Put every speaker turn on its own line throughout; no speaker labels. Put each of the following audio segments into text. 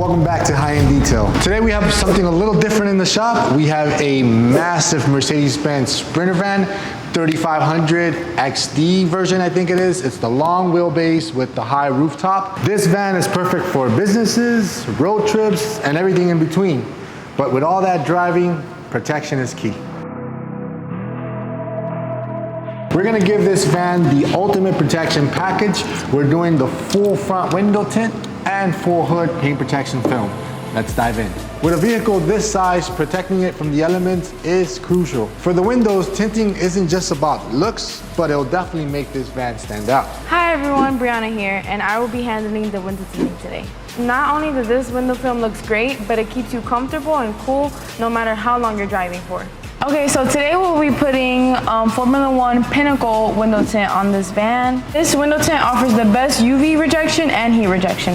welcome back to High End Detail. Today we have something a little different in the shop. We have a massive Mercedes-Benz Sprinter van, 3500 XD version, I think it is. It's the long wheelbase with the high rooftop. This van is perfect for businesses, road trips, and everything in between. But with all that driving, protection is key. We're gonna give this van the ultimate protection package. We're doing the full front window tint and full hood paint protection film. Let's dive in. With a vehicle this size, protecting it from the elements is crucial. For the windows, tinting isn't just about looks, but it'll definitely make this van stand out.
Hi everyone, Brianna here, and I will be handling the window tinting today. Not only does this window film looks great, but it keeps you comfortable and cool no matter how long you're driving for. Okay, so today we'll be putting Formula One Pinnacle window tint on this van. This window tint offers the best UV rejection and heat rejection.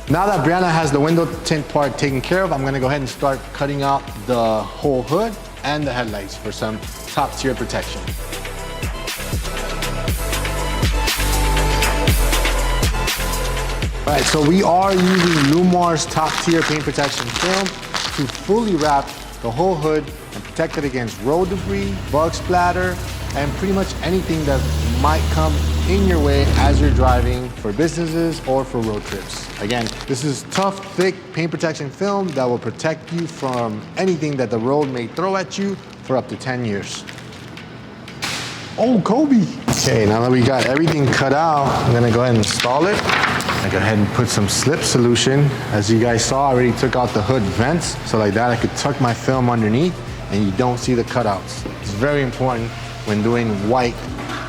Now that Brianna has the window tint part taken care of, I'm gonna go ahead and start cutting out the whole hood and the headlights for some top tier protection. All right, so we are using Lumar's top tier paint protection film to fully wrap the whole hood and protect it against road debris, bug splatter, and pretty much anything that might come in your way as you're driving for businesses or for road trips. Again, this is tough, thick paint protection film that will protect you from anything that the road may throw at you for up to 10 years. Oh, Kobe. Okay, now that we got everything cut out, I'm gonna go ahead and install it. I go ahead and put some slip solution. As you guys saw, I already took out the hood vents. So like that, I could tuck my film underneath and you don't see the cutouts. It's very important when doing white,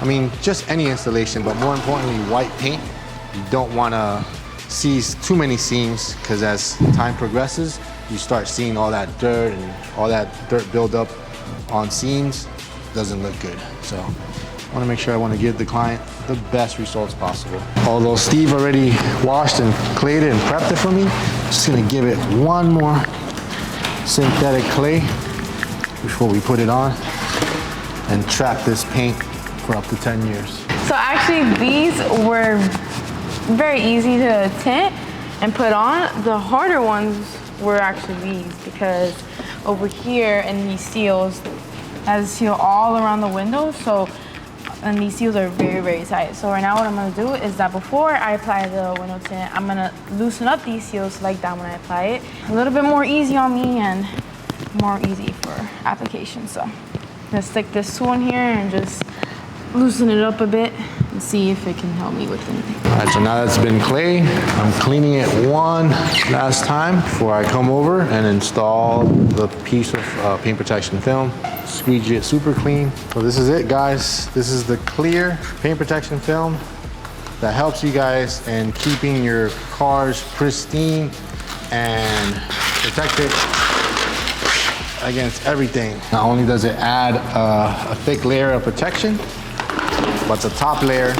I mean, just any installation, but more importantly, white paint. You don't wanna see too many seams because as time progresses, you start seeing all that dirt and all that dirt build up on seams. Doesn't look good. So I wanna make sure I wanna give the client the best results possible. Although Steve already washed and clayed it and prepped it for me, I'm just gonna give it one more synthetic clay before we put it on and trap this paint for up to 10 years.
So actually these were very easy to tint and put on. The harder ones were actually these because over here in these seals, has seal all around the window, and these seals are very, very tight. So right now what I'm gonna do is that before I apply the window tint, I'm gonna loosen up these seals like that when I apply it. A little bit more easy on me and more easy for application. So I'm gonna stick this tool in here and just loosen it up a bit and see if it can help me with anything.
All right, so now that's been clay, I'm cleaning it one last time before I come over and install the piece of paint protection film. Squeegee it super clean. So this is it, guys. This is the clear paint protection film that helps you guys in keeping your cars pristine and protect it against everything. Not only does it add a thick layer of protection, but the top layer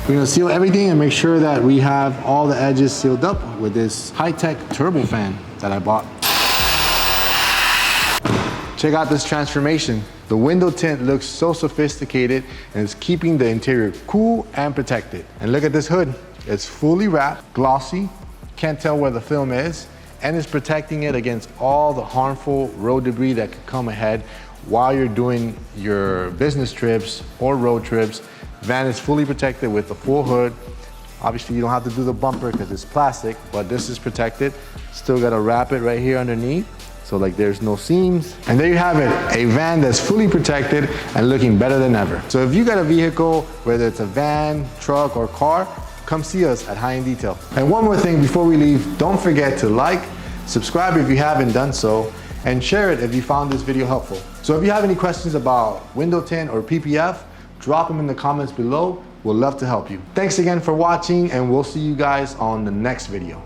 we're gonna seal everything and make sure that we have all the edges sealed up with this high-tech turbo fan that I bought. Check out this transformation. The window tint looks so sophisticated and it's keeping the interior cool and protected. And look at this hood. It's fully wrapped, glossy, can't tell where the film is, and it's protecting it against all the harmful road debris that could come ahead while you're doing your business trips or road trips. Van is fully protected with the full hood. Obviously you don't have to do the bumper because it's plastic, but this is protected. Still gotta wrap it right here underneath, so like there's no seams. And there you have it, a van that's fully protected and looking better than ever. So if you got a vehicle, whether it's a van, truck, or car, come see us at High End Detail. And one more thing before we leave, don't forget to like, subscribe if you haven't done so, and share it if you found this video helpful. So if you have any questions about window tint or PPF, drop them in the comments below. We'd love to help you. Thanks again for watching, and we'll see you guys on the next video.